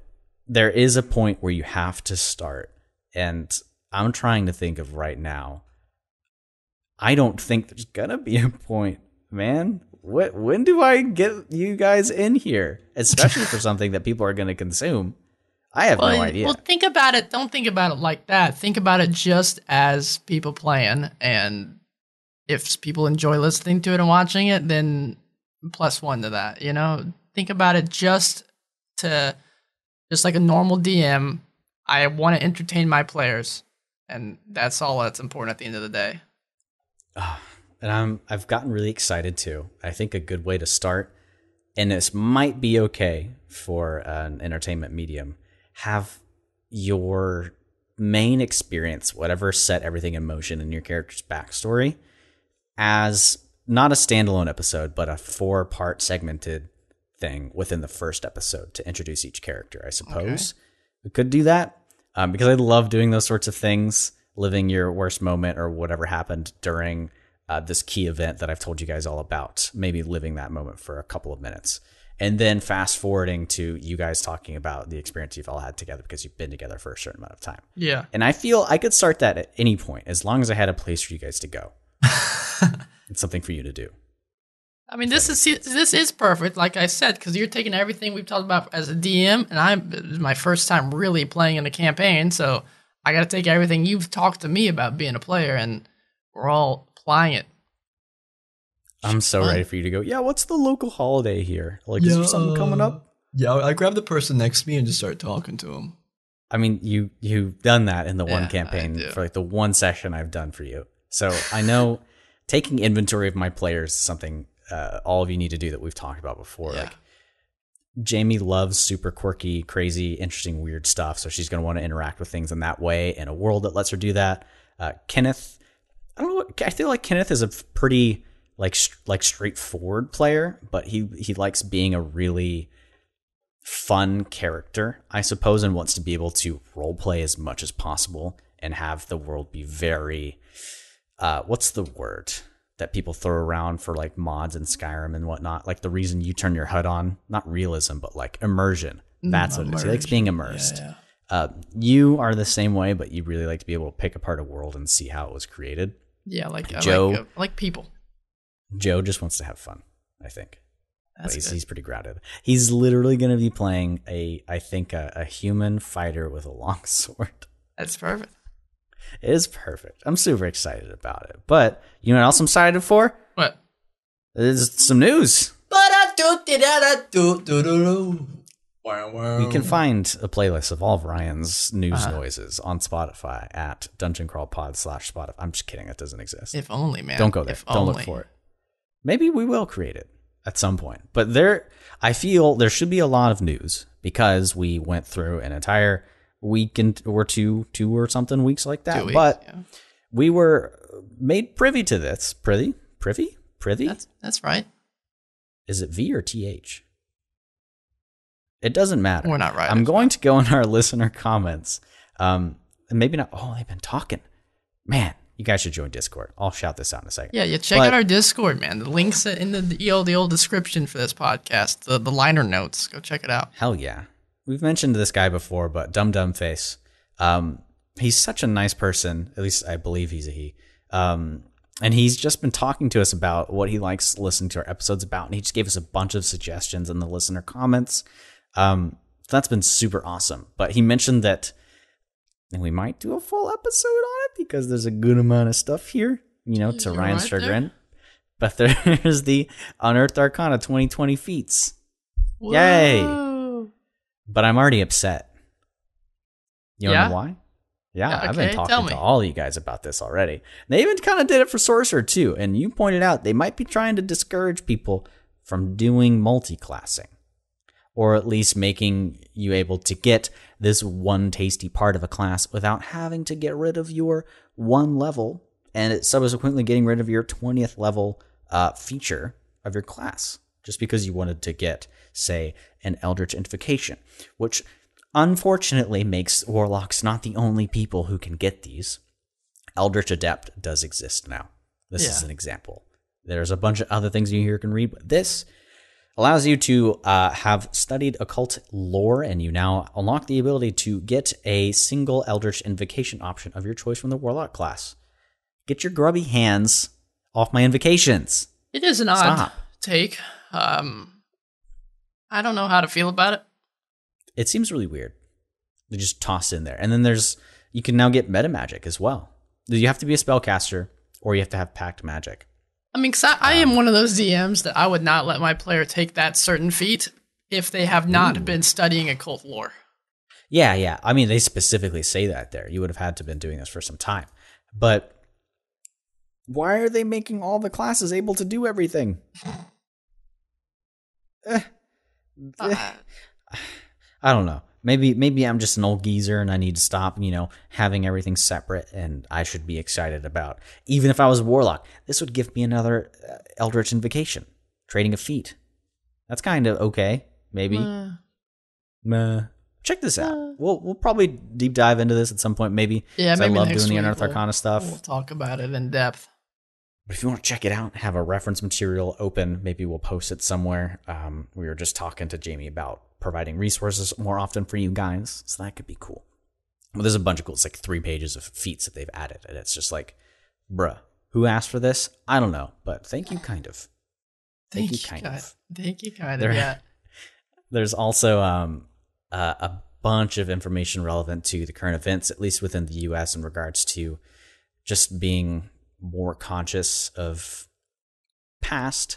there is a point where you have to start. And I'm trying to think of right now. I don't think there's gonna be a point, man. When do I get you guys in here? Especially for something that people are gonna consume. I have no idea.
Well, think about it. Don't think about it like that. Think about it just as people playing, and if people enjoy listening to it and watching it, then +1 to that. You know, think about it just like a normal DM. I want to entertain my players, and that's all that's important at the end of the day.
And I've gotten really excited too. I think a good way to start, and this might be okay for an entertainment medium, have your main experience, whatever set everything in motion in your character's backstory, as not a standalone episode, but a 4-part segmented thing within the first episode to introduce each character, I suppose. Okay. We could do that because I love doing those sorts of things, living your worst moment or whatever happened during this key event that I've told you guys all about, maybe living that moment for a couple of minutes. And then fast forwarding to you guys talking about the experience you've all had together because you've been together for a certain amount of time.
Yeah.
And I feel I could start that at any point, as long as I had a place for you guys to go. It's something for you to do.
I mean, this is perfect, like I said, because you're taking everything we've talked about as a DM, and this is my first time really playing in a campaign, so I got to take everything you've talked to me about being a player, and we're all applying it.
I'm so ready for you to go, yeah, what's the local holiday here? Like, is there something coming up?
Yeah, I grab the person next to me and just start talking to him.
I mean, you've done that in the one campaign for like the one session I've done for you. So I know taking inventory of my players is something all of you need to do that we've talked about before.
Yeah.
Like, Jamie loves super quirky, crazy, interesting, weird stuff. So she's going to want to interact with things in that way in a world that lets her do that. Kenneth, I don't know. I feel like Kenneth is a pretty like straightforward player, but he likes being a really fun character, I suppose, and wants to be able to role play as much as possible and have the world be very, what's the word that people throw around for like mods in Skyrim and whatnot? Like the reason you turn your HUD on, not realism, but like immersion. That's what it is. He likes being immersed. Yeah. You are the same way, but you really like to be able to pick apart a world and see how it was created.
Yeah, like
Joe,
I like people.
Joe just wants to have fun, I think. He's pretty grounded. He's literally going to be playing I think a human fighter with a long sword.
That's perfect.
It is perfect. I'm super excited about it. But you know what else I'm excited for?
What?
There's some news. You can find a playlist of all of Ryan's news noises on Spotify at dungeoncrawlpod/Spotify. I'm just kidding. That doesn't exist.
If only, man.
Don't go there. Don't look for it. Maybe we will create it at some point. But I feel there should be a lot of news because we went through an entire week or two or something weeks like that.
2 weeks,
but we were made privy to this. Privy?
That's right.
Is it V or TH? It doesn't matter.
We're not right.
I'm going to go in our listener comments. Maybe not. Oh, they've been talking. Man, you guys should join Discord. I'll shout this out in a second.
Yeah, check out our Discord, man. The link's in the old description for this podcast. The liner notes. Go check it out.
Hell yeah. We've mentioned this guy before, but Dum Face. He's such a nice person. At least I believe he's a he. And he's just been talking to us about what he likes listening to our episodes about. And he just gave us a bunch of suggestions in the listener comments. That's been super awesome. But he mentioned that we might do a full episode on it because there's a good amount of stuff here, to Ryan's chagrin. But there's the Unearthed Arcana 2020 feats.
Whoa.
Yay! But I'm already upset. You know why? Yeah, I've been talking to all of you guys about this already. They even kind of did it for Sorcerer too. And you pointed out they might be trying to discourage people from doing multi-classing. Or at least making you able to get this one tasty part of a class without having to get rid of your one level and subsequently getting rid of your 20th level feature of your class. Just because you wanted to get, say, an Eldritch Invocation, which unfortunately makes Warlocks not the only people who can get these. Eldritch Adept does exist now. This is an example. There's a bunch of other things you here can read, but this allows you to have studied occult lore, and you now unlock the ability to get a single Eldritch Invocation option of your choice from the Warlock class. Get your grubby hands off my invocations.
It is an odd take. I don't know how to feel about it.
It seems really weird. They just toss in there. And then you can now get meta magic as well. You have to be a spellcaster or you have to have packed magic.
I mean, 'cause I am one of those DMs that I would not let my player take that certain feat if they have not been studying occult lore.
Yeah. I mean, they specifically say that there. You would have had to have been doing this for some time. But why are they making all the classes able to do everything? I don't know. Maybe I'm just an old geezer and I need to stop, having everything separate, and I should be excited about. Even if I was a warlock, this would give me another Eldritch Invocation, trading a feat. That's kind of okay, maybe. Check this out. We'll probably deep dive into this at some point, maybe.
Yeah, maybe
I love
next
doing the
week
Unearthed Arcana stuff.
We'll talk about it in depth.
But if you want to check it out, have a reference material open, maybe we'll post it somewhere. We were just talking to Jamie about providing resources more often for you guys, so that could be cool. Well, there's a bunch of cool. It's like 3 pages of feats that they've added, and it's just like, bruh, who asked for this? I don't know, but thank you, kind of. Thank you, kind of.
Thank you, kind of. Yeah.
There's also a bunch of information relevant to the current events, at least within the U.S., in regards to just being more conscious of past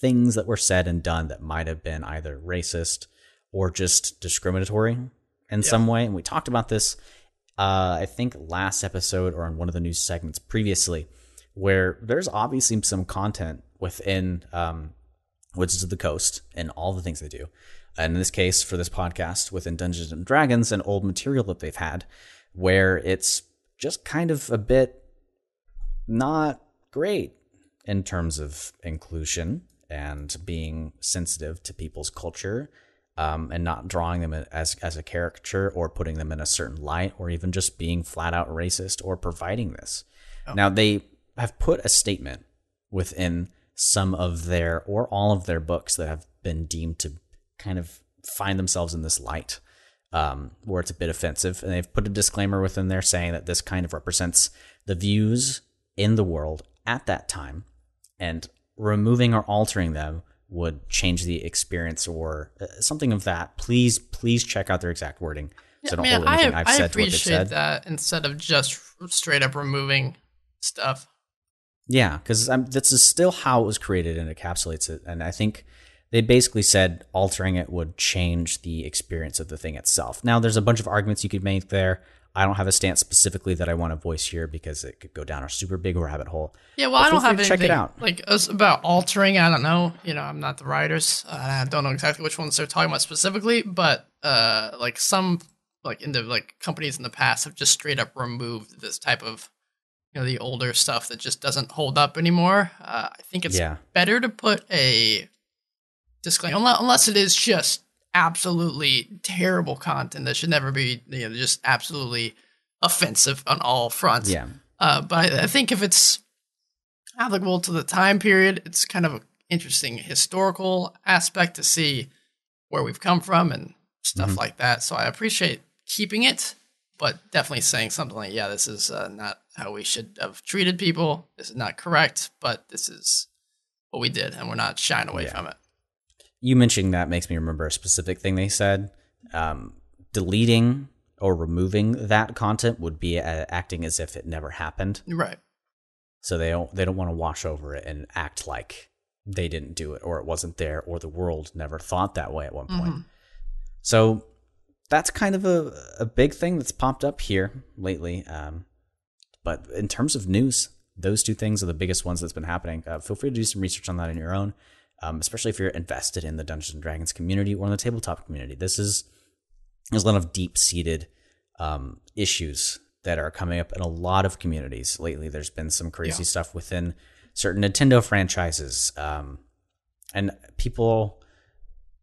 things that were said and done that might have been either racist or just discriminatory in some way. And we talked about this, I think, last episode or in one of the news segments previously, where there's obviously some content within Wizards of the Coast and all the things they do. And in this case, for this podcast, within Dungeons & Dragons and old material that they've had, where it's just kind of a bit not great in terms of inclusion and being sensitive to people's culture, and not drawing them as a caricature or putting them in a certain light, or even just being flat out racist or providing this. Now, they have put a statement within some of their or all of their books that have been deemed to kind of find themselves in this light, where it's a bit offensive. And they've put a disclaimer within there saying that this kind of represents the views in the world at that time, and removing or altering them would change the experience or something of that. Please check out their exact wording. So don't hold anything I've said to what they've said.
I appreciate that instead of just straight up removing stuff.
Yeah, because this is still how it was created and encapsulates it. And I think they basically said altering it would change the experience of the thing itself. Now, there's a bunch of arguments you could make there. I don't have a stance specifically that I want to voice here because it could go down a super big rabbit hole.
Yeah, well, I don't have anything
check it out.
Like about altering. I don't know. I'm not the writers. I don't know exactly which ones they're talking about specifically, but like some companies in the past have just straight up removed this type of the older stuff that just doesn't hold up anymore. I think it's better to put a disclaimer unless it is just absolutely terrible content that should never be just absolutely offensive on all fronts.
Yeah.
But I think if it's applicable to the time period, it's kind of an interesting historical aspect to see where we've come from and stuff like that. So I appreciate keeping it, but definitely saying something like, yeah, this is not how we should have treated people. This is not correct, but this is what we did, and we're not shying away from it.
You mentioning that makes me remember a specific thing they said. Deleting or removing that content would be acting as if it never happened.
Right.
So they don't want to wash over it and act like they didn't do it or it wasn't there or the world never thought that way at one point. So that's kind of a big thing that's popped up here lately. But in terms of news, those two things are the biggest ones that's been happening. Feel free to do some research on that on your own. Especially if you're invested in the Dungeons & Dragons community or in the tabletop community. There's a lot of deep-seated issues that are coming up in a lot of communities lately. There's been some crazy stuff within certain Nintendo franchises. And people,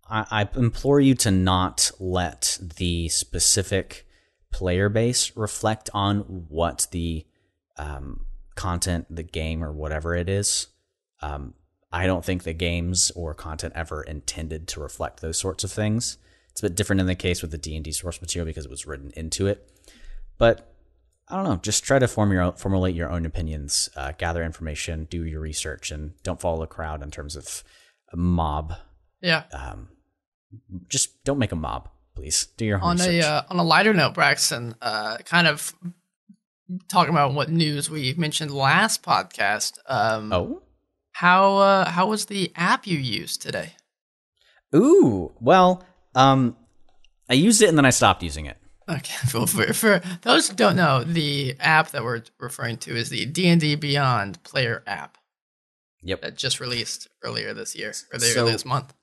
I implore you to not let the specific player base reflect on what the content, the game, or whatever it is. I don't think the games or content ever intended to reflect those sorts of things. It's a bit different in the case with the D&D source material because it was written into it. But I don't know, just try to formulate your own opinions, gather information, do your research, and don't follow the crowd in terms of a mob.
Yeah.
Just don't make a mob, please do your
On
research.
On a lighter note, Braxton, kind of talking about what news we mentioned last podcast. How was the app you used today?
Ooh, well, I used it and then I stopped using it.
Okay, for those who don't know, the app that we're referring to is the D&D Beyond player app.
Yep.
That just released earlier this year, or this month.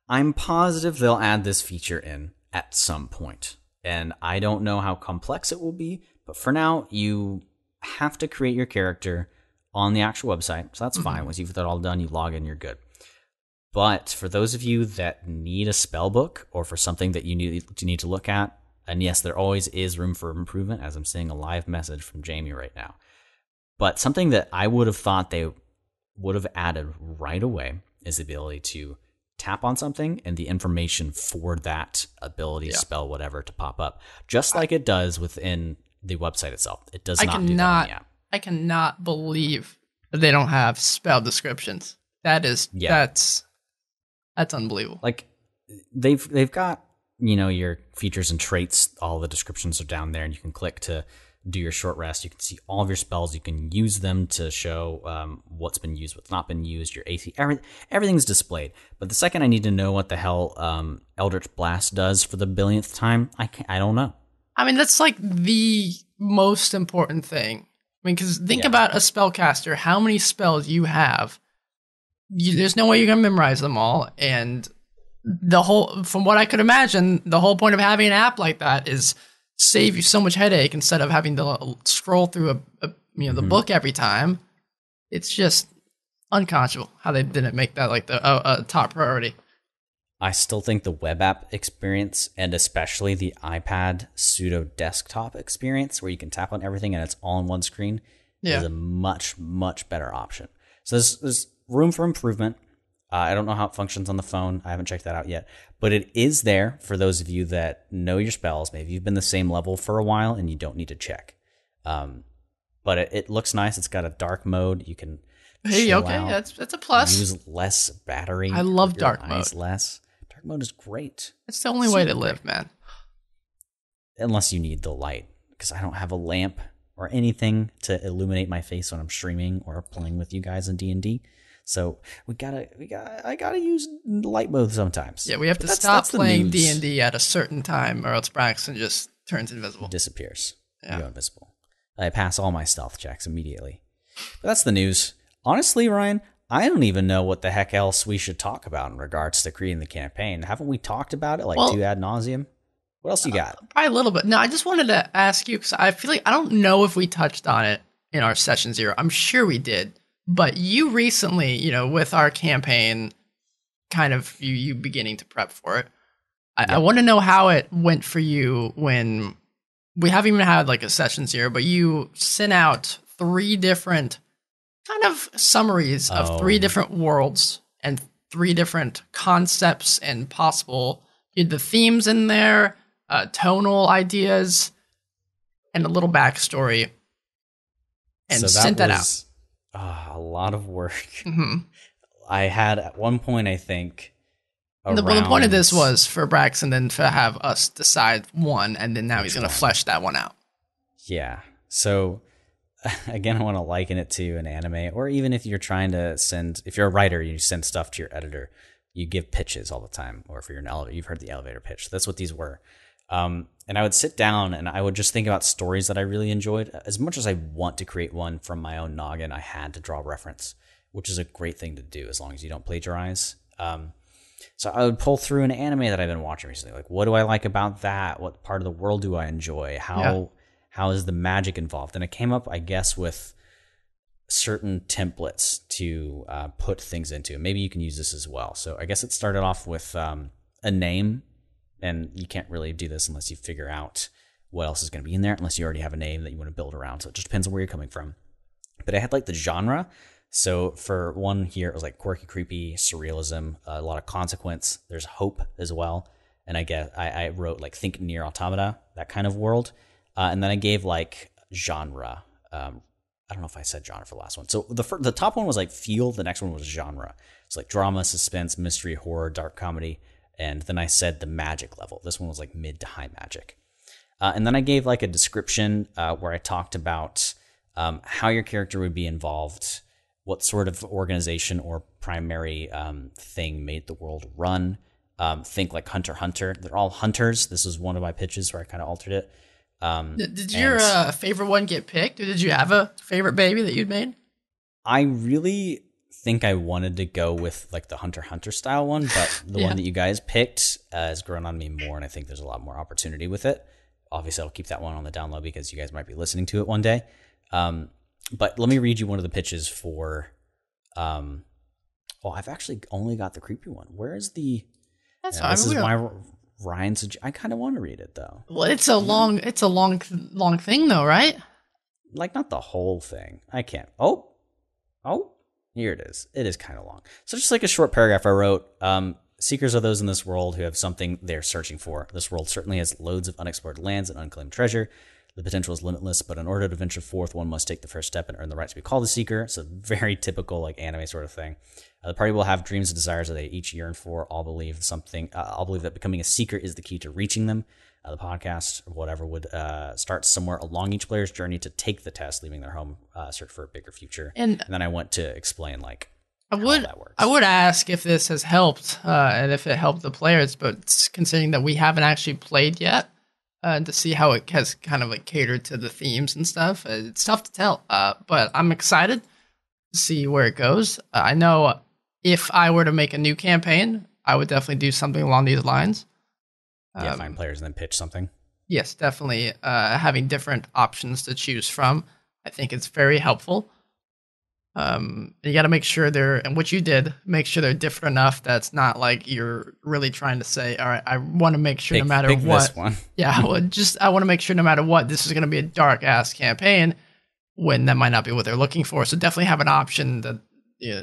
I'm positive they'll add this feature in at some point, and I don't know how complex it will be, but for now, you have to create your character on the actual website, so that's fine. Once you've got that all done, you log in, you're good. But for those of you that need a spell book or for something that you need to look at, and yes, there always is room for improvement, as I'm seeing a live message from Jamie right now. But something that I would have thought they would have added right away is the ability to tap on something and the information for that ability, spell, whatever, to pop up. Just like it does within the website itself. It does not do that in the app.
I cannot believe that they don't have spell descriptions. That's unbelievable.
Like they've got, your features and traits, all the descriptions are down there, and you can click to do your short rest. You can see all of your spells. You can use them to show what's been used, what's not been used, your AC, everything's displayed. But the second I need to know what the hell Eldritch Blast does for the billionth time, I don't know.
I mean, that's like the most important thing. I mean, because think about a spellcaster, how many spells you have. There's no way you're going to memorize them all. And from what I could imagine, the whole point of having an app like that is save you so much headache instead of having to scroll through the book every time. It's just unconscionable how they didn't make that like the top priority.
I still think the web app experience, and especially the iPad pseudo desktop experience where you can tap on everything and it's all on one screen, is a much, much better option. So there's room for improvement. I don't know how it functions on the phone. I haven't checked that out yet. But it is there for those of you that know your spells. Maybe you've been the same level for a while and you don't need to check. But it looks nice. It's got a dark mode. You can chill out,
that's a plus.
use less battery.
I love dark mode.
Less. Dark mode is great.
It's the only way to live, man.
Unless you need the light, because I don't have a lamp or anything to illuminate my face when I'm streaming or playing with you guys in D&D. So I gotta use light mode sometimes.
Yeah, we have to stop playing D&D at a certain time, or else Braxton just turns invisible.
Disappears. Yeah. You go invisible. I pass all my stealth checks immediately. But that's the news. Honestly, Ryan, I don't even know what the heck else we should talk about in regards to creating the campaign. Haven't we talked about it to ad nauseum? What else you got?
Probably a little bit. No, I just wanted to ask you, because I feel like I don't know if we touched on it in our session 0. I'm sure we did. But you recently, with our campaign, kind of you beginning to prep for it. I want to know how it went for you when we haven't even had like a session 0, but you sent out 3 different kind of summaries of 3 different worlds and 3 different concepts and possible. You had the themes in there, tonal ideas, and a little backstory, and so sent that out.
A lot of work.
Mm-hmm.
I had at one point, I think,
the point of this was for Braxton then to have us decide one, and then now he's going to flesh that one out.
Yeah. So again, I want to liken it to an anime, or even if you're trying to if you're a writer, you send stuff to your editor, you give pitches all the time, or if you're an elevator, you've heard the elevator pitch. That's what these were. And I would sit down and I would just think about stories that I really enjoyed. As much as I want to create one from my own noggin, I had to draw reference, which is a great thing to do as long as you don't plagiarize. So I would pull through an anime that I've been watching recently. Like, what do I like about that? What part of the world do I enjoy? How is the magic involved? And I came up, I guess, with certain templates to put things into. Maybe you can use this as well. So I guess it started off with a name. And you can't really do this unless you figure out what else is going to be in there, unless you already have a name that you want to build around. So it just depends on where you're coming from. But I had like the genre. So for one here, it was like quirky, creepy, surrealism, a lot of consequence. There's hope as well. And I wrote like think near automata, that kind of world. And then I gave like genre. I don't know if I said genre for the last one. So the top one was like feel. The next one was genre. It's like drama, suspense, mystery, horror, dark comedy. And then I said the magic level. This one was like mid to high magic. And then I gave like a description where I talked about how your character would be involved, what sort of organization or primary thing made the world run. Think like Hunter x Hunter. They're all hunters. This was one of my pitches where I kind of altered it.
Did your favorite one get picked, or did you have a favorite baby that you'd made?
I really think I wanted to go with like the Hunter x Hunter style one, but the one that you guys picked has grown on me more, and I think there's a lot more opportunity with it. Obviously, I'll keep that one on the down low because you guys might be listening to it one day. But let me read you one of the pitches for. I've actually only got the creepy one. Where is the?
That's
this is why Ryan. I kind of want to read it though.
Well, it's a long thing though, right?
Like not the whole thing. I can't. Oh, here it is. It is kind of long. So just like a short paragraph I wrote. Seekers are those in this world who have something they're searching for. This world certainly has loads of unexplored lands and unclaimed treasure. The potential is limitless, but in order to venture forth, one must take the first step and earn the right to be called a seeker. It's a very typical like anime sort of thing. The party will have dreams and desires that they each yearn for. All believe that becoming a seeker is the key to reaching them. The podcast or whatever would start somewhere along each player's journey to take the test, leaving their home, search for a bigger future. And then I went to explain like how that works.
I would ask if this has helped and if it helped the players, but considering that we haven't actually played yet, to see how it has kind of like catered to the themes and stuff, it's tough to tell. But I'm excited to see where it goes. I know if I were to make a new campaign, I would definitely do something along these lines.
Find players and then pitch something.
Yes, definitely. Having different options to choose from, I think it's very helpful. You got to make sure and what you did, make sure they're different enough that's not like you're really trying to say, all right, I want to make sure no matter what. This one. Yeah, I want to make sure no matter what, this is going to be a dark ass campaign when that might not be what they're looking for. So definitely have an option that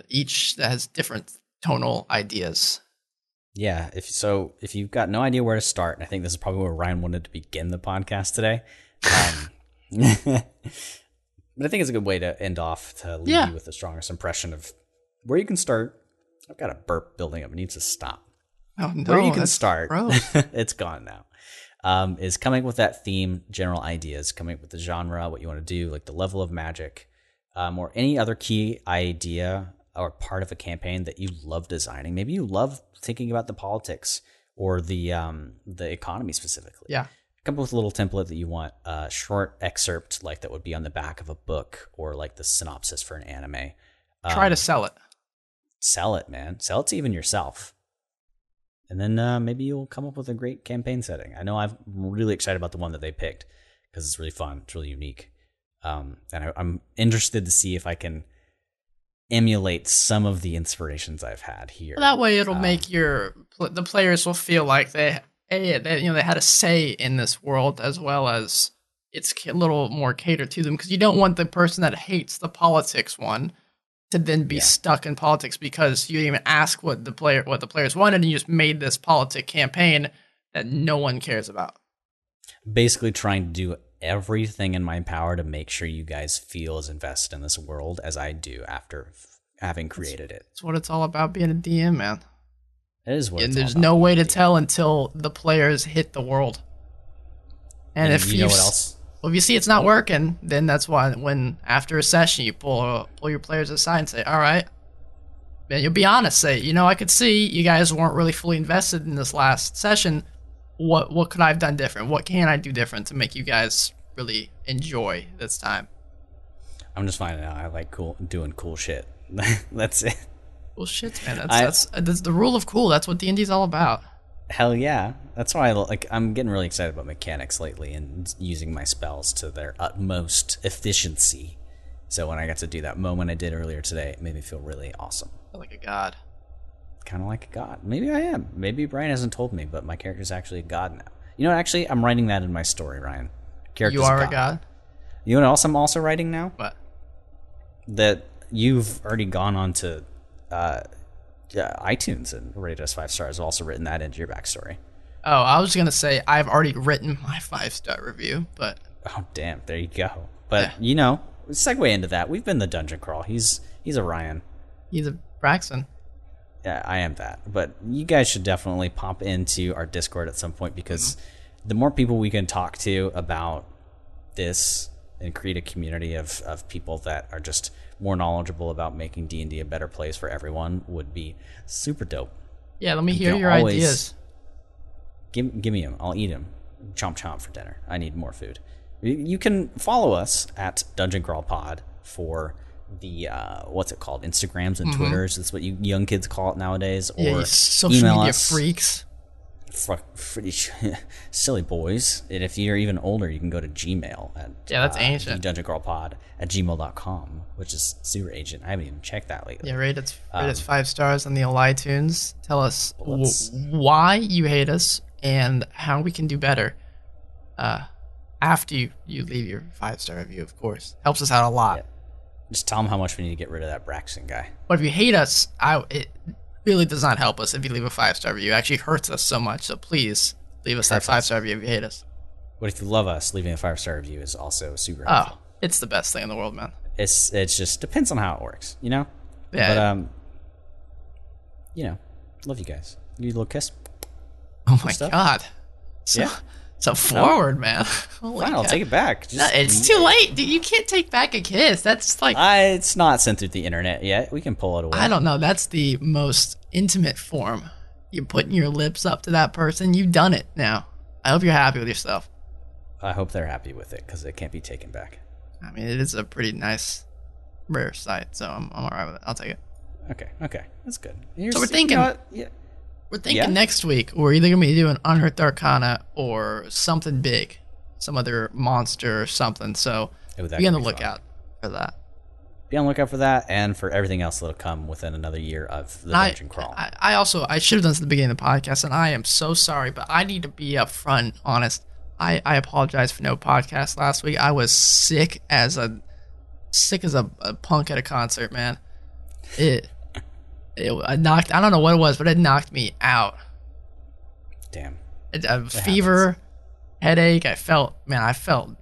each that has different tonal ideas.
Yeah, if you've got no idea where to start, and I think this is probably where Ryan wanted to begin the podcast today. But I think it's a good way to end off to leave you with the strongest impression of where you can start. I've got a burp building up. It needs to stop.
Oh, no,
where you can start, it's gone now, is coming up with that theme, general ideas, coming up with the genre, what you want to do, like the level of magic, or any other key idea or part of a campaign that you love designing. Maybe you love thinking about the politics or the economy specifically.
Yeah.
Come up with a little template that you want, a short excerpt like that would be on the back of a book or like the synopsis for an anime.
Try to sell it.
Sell it, man. Sell it to even yourself. And then maybe you'll come up with a great campaign setting. I know I'm really excited about the one that they picked because it's really fun. It's really unique. And I'm interested to see if I can emulate some of the inspirations I've had here.
Well, that way it'll make the players will feel like they had a say in this world, as well as it's a little more catered to them, because you don't want the person that hates the politics one to then be stuck in politics because you didn't even ask what the players wanted, and you just made this politic campaign that no one cares about.
Basically trying to do everything in my power to make sure you guys feel as invested in this world as I do after having created it.
That's what it's all about, being a DM, man.
It is what
and
it's
there's
all about.
no way to tell until the players hit the world. And if
you know what else?
Well, if you see it's not working, then that's why when after a session you pull your players aside and say, all right, man, you'll be honest, say, I could see you guys weren't really fully invested in this last session. What could I have done different? What can I do different to make you guys really enjoy this time?
I'm just finding out I like doing cool shit. That's it.
Cool shit, man. That's the rule of cool. That's what D&D's all about.
Hell yeah. That's why I'm getting really excited about mechanics lately and using my spells to their utmost efficiency. So when I got to do that moment I did earlier today, it made me feel really awesome.
Like a god.
Kind of like a god. Maybe I am. Maybe Brian hasn't told me, but my character's actually a god now. Actually, I'm writing that in my story, Ryan.
You are a god?
You know what else I'm also writing now?
What?
That you've already gone on to iTunes and rated us 5 stars. I've also written that into your backstory.
Oh, I was going to say I've already written my 5-star review, but...
Oh, damn. There you go. But, segue into that. We've been the Dungeon Crawl. He's a Ryan.
He's a Braxton.
Yeah, I am that. But you guys should definitely pop into our Discord at some point, because the more people we can talk to about this and create a community of people that are just more knowledgeable about making D&D a better place for everyone would be super dope.
Yeah, let me hear your ideas.
Give me them. I'll eat them. Chomp chomp for dinner. I need more food. You can follow us at Dungeon Crawl Pod for the what's it called? Instagrams and Twitters. That's what you young kids call it nowadays. Or
you social
email
media
us.
freaks.
Silly boys. And if you're even older, you can go to Gmail at
that's ancient.
DungeonCrawlPod@gmail.com, which is super ancient. I haven't even checked that lately.
Yeah, rate us 5 stars on the old iTunes. Tell us why you hate us and how we can do better. After you leave your 5-star review, of course, helps us out a lot.
Yeah. Just tell them how much we need to get rid of that Braxton guy.
But if you hate us, it really does not help us if you leave a 5-star review. It actually hurts us so much. So please leave us that 5-star review if you hate us.
But if you love us, leaving a 5-star review is also super helpful.
Oh, it's the best thing in the world, man.
It's just depends on how it works, you know?
Yeah.
But love you guys. Give you a little kiss.
Oh my God. So forward, man.
Holy Fine, I'll take it back.
It's too late, dude. You can't take back a kiss. That's like...
it's not sent through the internet yet. We can pull it away.
I don't know. That's the most intimate form. You're putting your lips up to that person. You've done it now. I hope you're happy with yourself.
I hope they're happy with it, because it can't be taken back.
I mean, it is a pretty nice, rare sight, so I'm all right with it. I'll take it.
Okay. That's good.
So we're thinking... We're thinking next week we're either going to be doing Unearthed Arcana or something big. Some other monster or something. So be on the lookout for that.
Be on the lookout for that and for everything else that'll come within another year of the Dungeon Crawl.
I should have done this at the beginning of the podcast, and I am so sorry, but I need to be upfront, honest. I apologize for no podcast last week. I was sick as a punk at a concert, man. I don't know what it was, but it knocked me out.
Damn.
Fever, headache. I felt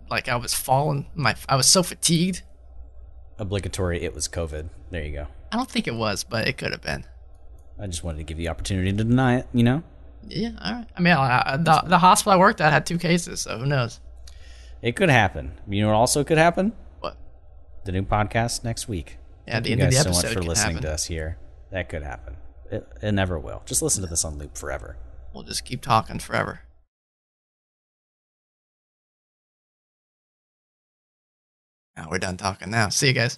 like I was falling. I was so fatigued.
Obligatory, it was COVID. There you go.
I don't think it was, but it could have been.
I just wanted to give you the opportunity to deny it, you know?
Yeah, all right. I mean, the hospital I worked at had 2 cases, so who knows?
It could happen. You know what also could happen?
What?
The new podcast next week.
Yeah, the end of the episode.
Thank you guys so much for listening
to
us here. That could happen. It never will. Just listen to this on loop forever.
We'll just keep talking forever. Now we're done talking now. See you guys.